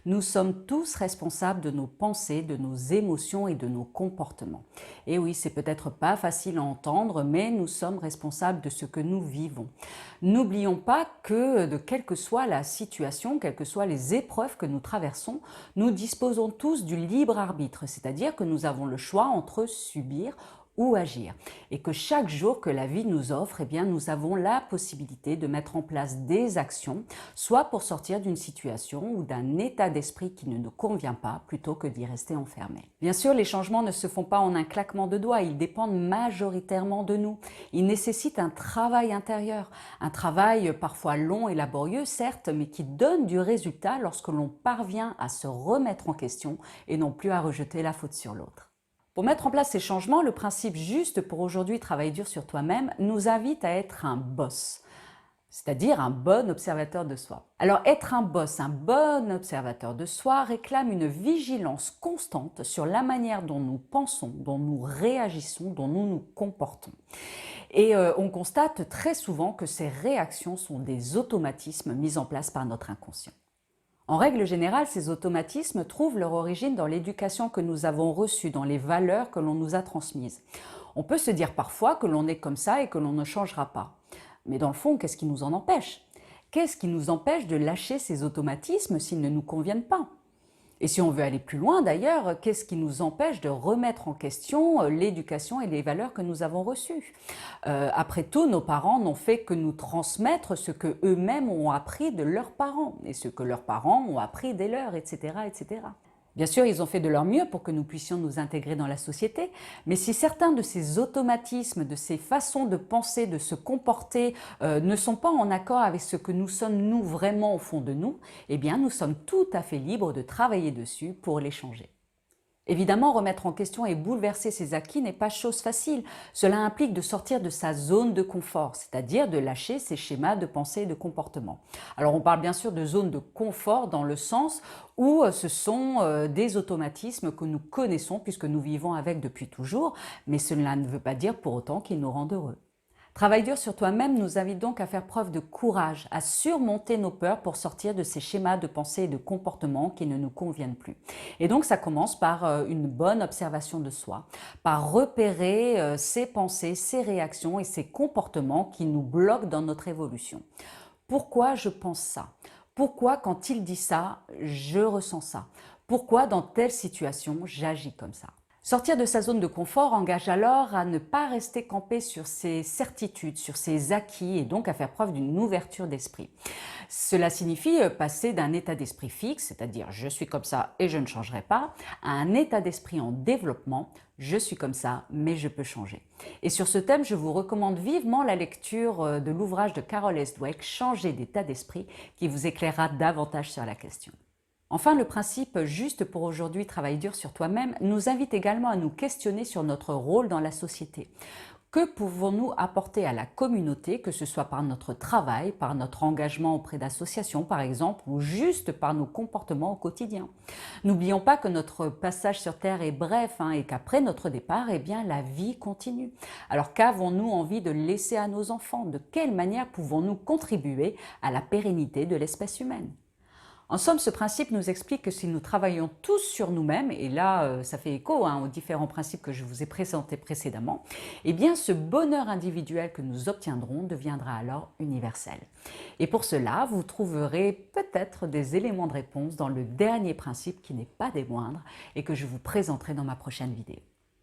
Nous sommes tous responsables de nos pensées, de nos émotions et de nos comportements. Et oui, c'est peut-être pas facile à entendre, mais nous sommes responsables de ce que nous vivons. N'oublions pas que, quelle que soit la situation, quelles que soient les épreuves que nous traversons, nous disposons tous du libre arbitre, c'est-à-dire que nous avons le choix entre subir ou agir. Et que chaque jour que la vie nous offre, eh bien, nous avons la possibilité de mettre en place des actions, soit pour sortir d'une situation ou d'un état d'esprit qui ne nous convient pas, plutôt que d'y rester enfermé. Bien sûr, les changements ne se font pas en un claquement de doigts, ils dépendent majoritairement de nous. Ils nécessitent un travail intérieur, un travail parfois long et laborieux, certes, mais qui donne du résultat lorsque l'on parvient à se remettre en question et non plus à rejeter la faute sur l'autre. Pour mettre en place ces changements, le principe juste pour aujourd'hui travaille dur sur toi-même nous invite à être un boss, c'est-à-dire un bon observateur de soi. Alors être un boss, un bon observateur de soi réclame une vigilance constante sur la manière dont nous pensons, dont nous réagissons, dont nous nous comportons. Et on constate très souvent que ces réactions sont des automatismes mis en place par notre inconscient. En règle générale, ces automatismes trouvent leur origine dans l'éducation que nous avons reçue, dans les valeurs que l'on nous a transmises. On peut se dire parfois que l'on est comme ça et que l'on ne changera pas. Mais dans le fond, qu'est-ce qui nous en empêche? Qu'est-ce qui nous empêche de lâcher ces automatismes s'ils ne nous conviennent pas? Et si on veut aller plus loin d'ailleurs, qu'est-ce qui nous empêche de remettre en question l'éducation et les valeurs que nous avons reçues? Après tout, nos parents n'ont fait que nous transmettre ce que eux-mêmes ont appris de leurs parents et ce que leurs parents ont appris des leurs, etc., etc. Bien sûr, ils ont fait de leur mieux pour que nous puissions nous intégrer dans la société, mais si certains de ces automatismes, de ces façons de penser, de se comporter ne sont pas en accord avec ce que nous sommes nous vraiment au fond de nous, eh bien nous sommes tout à fait libres de travailler dessus pour les changer. Évidemment, remettre en question et bouleverser ses acquis n'est pas chose facile. Cela implique de sortir de sa zone de confort, c'est-à-dire de lâcher ses schémas de pensée et de comportement. Alors on parle bien sûr de zone de confort dans le sens où ce sont des automatismes que nous connaissons puisque nous vivons avec depuis toujours, mais cela ne veut pas dire pour autant qu'ils nous rendent heureux. Travail dur sur toi-même nous invite donc à faire preuve de courage, à surmonter nos peurs pour sortir de ces schémas de pensée et de comportement qui ne nous conviennent plus. Et donc ça commence par une bonne observation de soi, par repérer ses pensées, ses réactions et ses comportements qui nous bloquent dans notre évolution. Pourquoi je pense ça? Pourquoi quand il dit ça, je ressens ça? Pourquoi dans telle situation, j'agis comme ça? Sortir de sa zone de confort engage alors à ne pas rester campé sur ses certitudes, sur ses acquis et donc à faire preuve d'une ouverture d'esprit. Cela signifie passer d'un état d'esprit fixe, c'est-à-dire je suis comme ça et je ne changerai pas, à un état d'esprit en développement, je suis comme ça mais je peux changer. Et sur ce thème, je vous recommande vivement la lecture de l'ouvrage de Carol S. Dweck, Changer d'état d'esprit, qui vous éclairera davantage sur la question. Enfin, le principe juste pour aujourd'hui, travaille dur sur toi-même, nous invite également à nous questionner sur notre rôle dans la société. Que pouvons-nous apporter à la communauté, que ce soit par notre travail, par notre engagement auprès d'associations par exemple, ou juste par nos comportements au quotidien? N'oublions pas que notre passage sur Terre est bref et qu'après notre départ, eh bien, la vie continue. Alors qu'avons-nous envie de laisser à nos enfants? De quelle manière pouvons-nous contribuer à la pérennité de l'espèce humaine? En somme, ce principe nous explique que si nous travaillons tous sur nous-mêmes, et là ça fait écho aux différents principes que je vous ai présentés précédemment, eh bien ce bonheur individuel que nous obtiendrons deviendra alors universel. Et pour cela, vous trouverez peut-être des éléments de réponse dans le dernier principe qui n'est pas des moindres et que je vous présenterai dans ma prochaine vidéo.